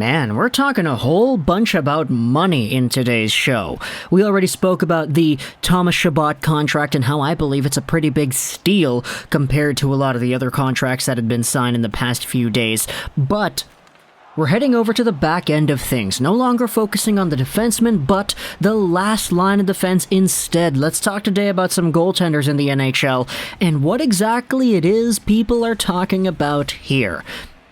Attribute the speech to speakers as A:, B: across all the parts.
A: Man, we're talking a whole bunch about money in today's show. We already spoke about the Thomas Chabot contract and how I believe it's a pretty big steal compared to a lot of the other contracts that had been signed in the past few days. But we're heading over to the back end of things, no longer focusing on the defenseman, but the last line of defense instead. Let's talk today about some goaltenders in the NHL and what exactly it is people are talking about here.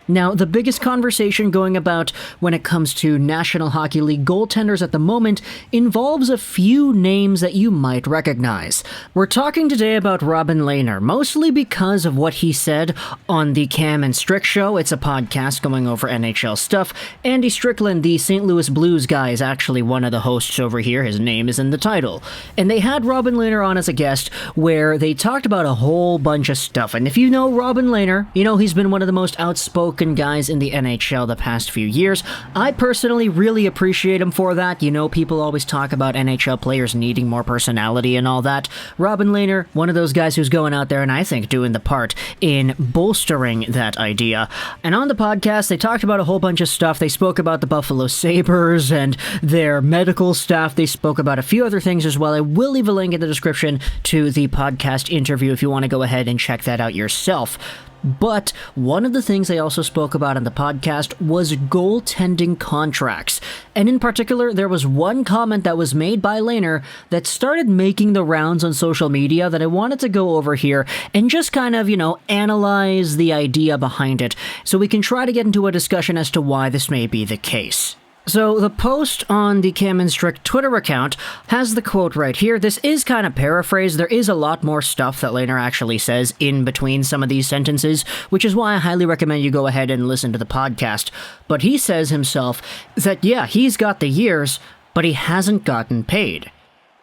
A: Now, the biggest conversation going about when it comes to National Hockey League goaltenders at the moment involves a few names that you might recognize. We're talking today about Robin Lehner, mostly because of what he said on the Cam and Strick show. It's a podcast going over NHL stuff. Andy Strickland, the St. Louis Blues guy, is actually one of the hosts over here. His name is in the title. And they had Robin Lehner on as a guest where they talked about a whole bunch of stuff. And if you know Robin Lehner, you know he's been one of the most outspoken guys in the NHL the past few years. I personally really appreciate him for that. You know, people always talk about NHL players needing more personality and all that. Robin Lehner, one of those guys who's going out there and I think doing the part in bolstering that idea. And on the podcast, they talked about a whole bunch of stuff. They spoke about the Buffalo Sabres and their medical staff. They spoke about a few other things as well. I will leave a link in the description to the podcast interview if you want to go ahead and check that out yourself. But one of the things they also spoke about on the podcast was goaltending contracts. And in particular, there was one comment that was made by Lehner that started making the rounds on social media that I wanted to go over here and just kind of, analyze the idea behind it so we can try to get into a discussion as to why this may be the case. So the post on the Cam and Strick Twitter account has the quote right here. This is kind of paraphrased. There is a lot more stuff that Lehner actually says in between some of these sentences, which is why I highly recommend you go ahead and listen to the podcast. But he says himself that, yeah, he's got the years, but he hasn't gotten paid.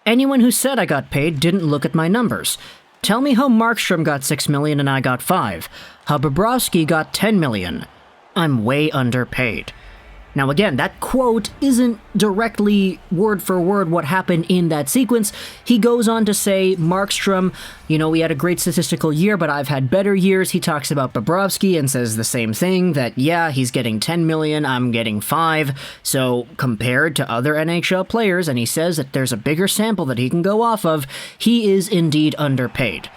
A: Anyone who said I got paid didn't look at my numbers. Tell me how Markstrom got $6 million and I got $5 million. How Bobrovsky got $10 million. I'm way underpaid. Now again, that quote isn't directly word for word what happened in that sequence. He goes on to say, Markstrom, we had a great statistical year, but I've had better years. He talks about Bobrovsky and says the same thing, that yeah, he's getting $10 million, I'm getting $5 million. So compared to other NHL players, and he says that there's a bigger sample that he can go off of, he is indeed underpaid.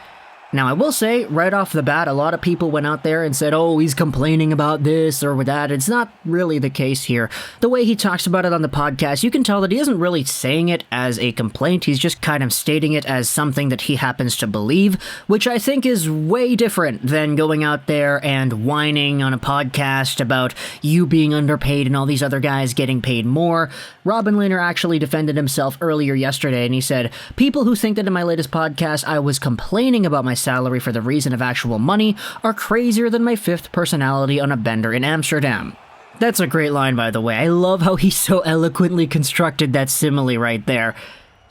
A: Now, I will say, right off the bat, a lot of people went out there and said, oh, he's complaining about this or that. It's not really the case here. The way he talks about it on the podcast, you can tell that he isn't really saying it as a complaint. He's just kind of stating it as something that he happens to believe, which I think is way different than going out there and whining on a podcast about you being underpaid and all these other guys getting paid more. Robin Lehner actually defended himself earlier yesterday, and he said, people who think that in my latest podcast I was complaining about my salary for the reason of actual money are crazier than my fifth personality on a bender in Amsterdam. That's a great line, by the way. I love how he so eloquently constructed that simile right there.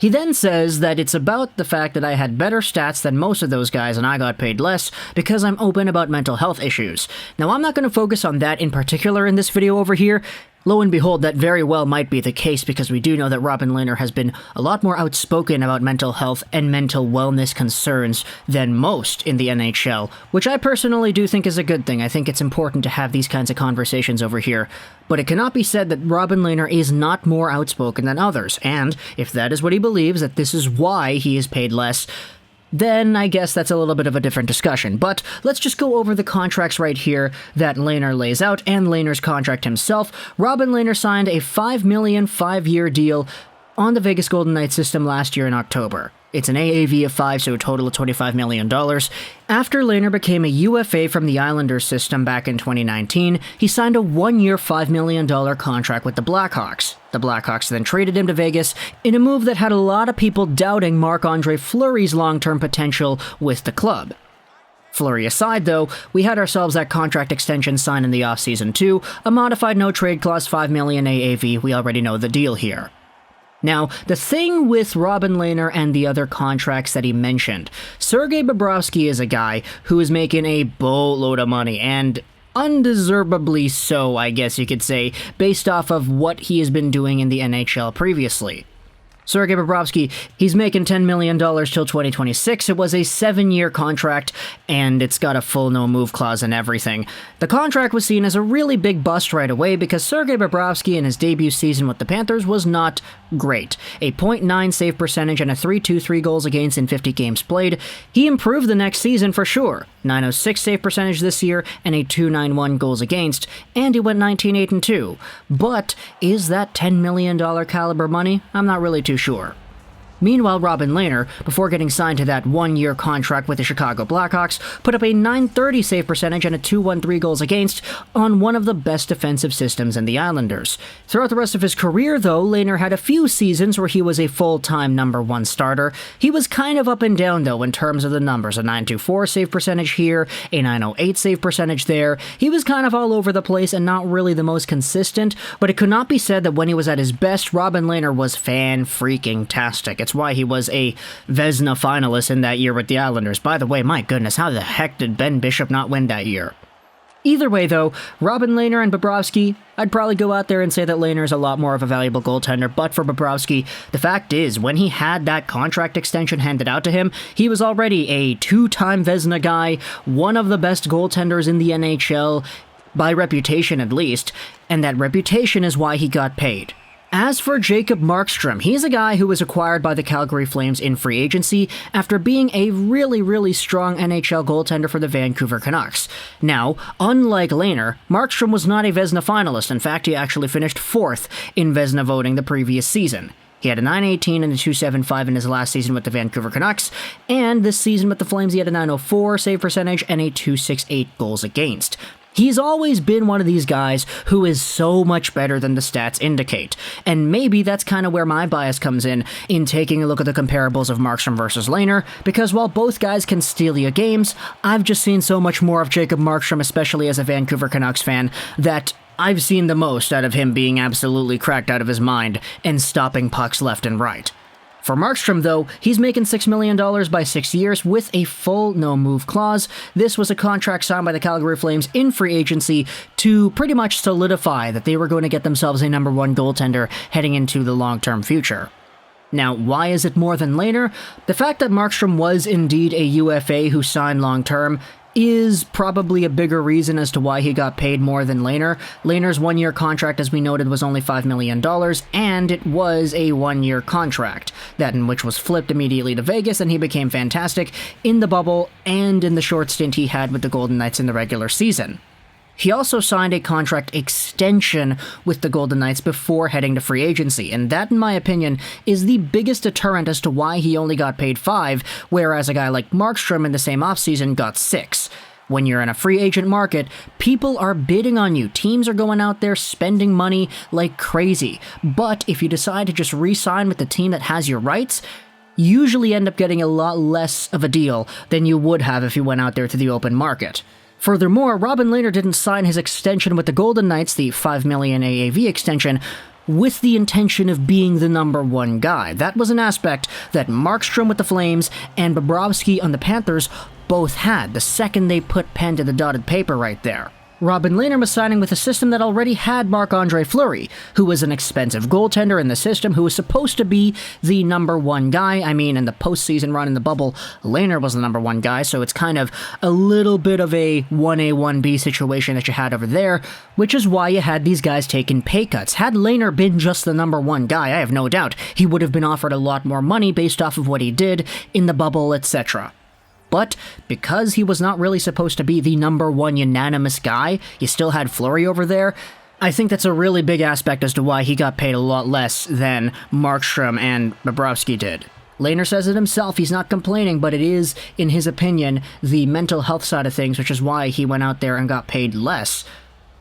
A: He then says that it's about the fact that I had better stats than most of those guys and I got paid less because I'm open about mental health issues. Now, I'm not going to focus on that in particular in this video over here. Lo and behold, that very well might be the case because we do know that Robin Lehner has been a lot more outspoken about mental health and mental wellness concerns than most in the NHL, which I personally do think is a good thing. I think it's important to have these kinds of conversations over here. But it cannot be said that Robin Lehner is not more outspoken than others, and if that is what he believes, that this is why he is paid less, then I guess that's a little bit of a different discussion. But let's just go over the contracts right here that Lehner lays out and Lehner's contract himself. Robin Lehner signed a $5 million 5-year deal on the Vegas Golden Knights system last year in October. It's an AAV of 5, so a total of $25 million. After Lehner became a UFA from the Islanders system back in 2019, he signed a 1-year $5 million contract with the Blackhawks. The Blackhawks then traded him to Vegas in a move that had a lot of people doubting Marc-Andre Fleury's long-term potential with the club. Fleury aside, though, we had ourselves that contract extension signed in the offseason too, a modified no-trade clause $5 million AAV. We already know the deal here. Now, the thing with Robin Lehner and the other contracts that he mentioned, Sergei Bobrovsky is a guy who is making a boatload of money, and undeservedly so, I guess you could say, based off of what he has been doing in the NHL previously. Sergei Bobrovsky, he's making $10 million till 2026. It was a 7-year contract, and it's got a full no-move clause and everything. The contract was seen as a really big bust right away because Sergei Bobrovsky in his debut season with the Panthers was not great. A .9 save percentage and a .323 goals against in 50 games played. He improved the next season for sure. .906 save percentage this year and a .291 goals against, and he went 19-8-2. But is that $10 million caliber money? I'm not really too sure. Meanwhile, Robin Lehner, before getting signed to that 1-year contract with the Chicago Blackhawks, put up a .930 save percentage and a .213 goals against on one of the best defensive systems in the Islanders. Throughout the rest of his career, though, Lehner had a few seasons where he was a full-time number 1 starter. He was kind of up and down, though, in terms of the numbers. A .924 save percentage here, a .908 save percentage there. He was kind of all over the place and not really the most consistent, but it could not be said that when he was at his best, Robin Lehner was fan-freaking-tastic. It's why he was a Vezina finalist in that year with the Islanders. By the way, my goodness, how the heck did Ben Bishop not win that year? Either way, though, Robin Lehner and Bobrovsky, I'd probably go out there and say that Lehner is a lot more of a valuable goaltender, but for Bobrovsky, the fact is, when he had that contract extension handed out to him, he was already a 2-time Vezina guy, one of the best goaltenders in the NHL, by reputation at least, and that reputation is why he got paid. As for Jacob Markstrom, he's a guy who was acquired by the Calgary Flames in free agency after being a really strong NHL goaltender for the Vancouver Canucks. Now, unlike Lehner, Markstrom was not a Vezina finalist. In fact, he actually finished 4th in Vezina voting the previous season. He had a .918 and a .275 in his last season with the Vancouver Canucks, and this season with the Flames he had a .904 save percentage and a .268 goals against. He's always been one of these guys who is so much better than the stats indicate, and maybe that's kind of where my bias comes in taking a look at the comparables of Markstrom versus Lehner, because while both guys can steal you games, I've just seen so much more of Jacob Markstrom, especially as a Vancouver Canucks fan, that I've seen the most out of him being absolutely cracked out of his mind and stopping pucks left and right. For Markstrom, though, he's making $6 million by 6 years with a full no-move clause. This was a contract signed by the Calgary Flames in free agency to pretty much solidify that they were going to get themselves a number 1 goaltender heading into the long-term future. Now, why is it more than Lehner? The fact that Markstrom was indeed a UFA who signed long-term is probably a bigger reason as to why he got paid more than Lehner. Lehner's 1-year contract, as we noted, was only $5 million, and it was a 1-year contract, that in which was flipped immediately to Vegas, and he became fantastic in the bubble and in the short stint he had with the Golden Knights in the regular season. He also signed a contract extension with the Golden Knights before heading to free agency, and that, in my opinion, is the biggest deterrent as to why he only got paid $5, whereas a guy like Markstrom in the same offseason got $6. When you're in a free agent market, people are bidding on you. Teams are going out there spending money like crazy. But if you decide to just re-sign with the team that has your rights, you usually end up getting a lot less of a deal than you would have if you went out there to the open market. Furthermore, Robin Lehner didn't sign his extension with the Golden Knights, the $5 million AAV extension, with the intention of being the number 1 guy. That was an aspect that Markstrom with the Flames and Bobrovsky on the Panthers both had the second they put pen to the dotted paper right there. Robin Lehner was signing with a system that already had Marc-Andre Fleury, who was an expensive goaltender in the system who was supposed to be the number 1 guy. I mean, in the postseason run in the bubble, Lehner was the number 1 guy, so it's kind of a little bit of a 1A, 1B situation that you had over there, which is why you had these guys taking pay cuts. Had Lehner been just the number 1 guy, I have no doubt he would have been offered a lot more money based off of what he did in the bubble, etc. But because he was not really supposed to be the number 1 unanimous guy, you still had Fleury over there. I think that's a really big aspect as to why he got paid a lot less than Markstrom and Bobrovsky did. Lehner says it himself, he's not complaining, but it is, in his opinion, the mental health side of things, which is why he went out there and got paid less.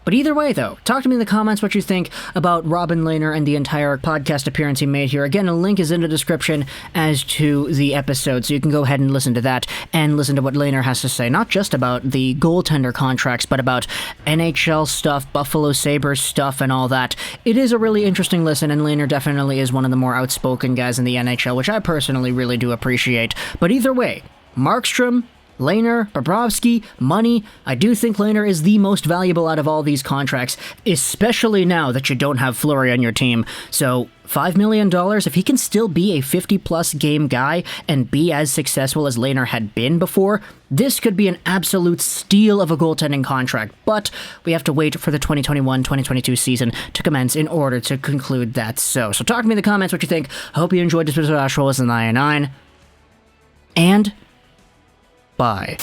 A: But either way, though, talk to me in the comments what you think about Robin Lehner and the entire podcast appearance he made here. Again, a link is in the description as to the episode, so you can go ahead and listen to that and listen to what Lehner has to say, not just about the goaltender contracts, but about NHL stuff, Buffalo Sabres stuff, and all that. It is a really interesting listen, and Lehner definitely is one of the more outspoken guys in the NHL, which I personally really do appreciate. But either way, Markstrom Lehner, Bobrovsky, money. I do think Lehner is the most valuable out of all these contracts, especially now that you don't have Fleury on your team. So $5 million, if he can still be a 50-plus game guy and be as successful as Lehner had been before, this could be an absolute steal of a goaltending contract. But we have to wait for the 2021-2022 season to commence in order to conclude that. So talk to me in the comments what you think. I hope you enjoyed this episode of Ash Rolls in 99. And bye.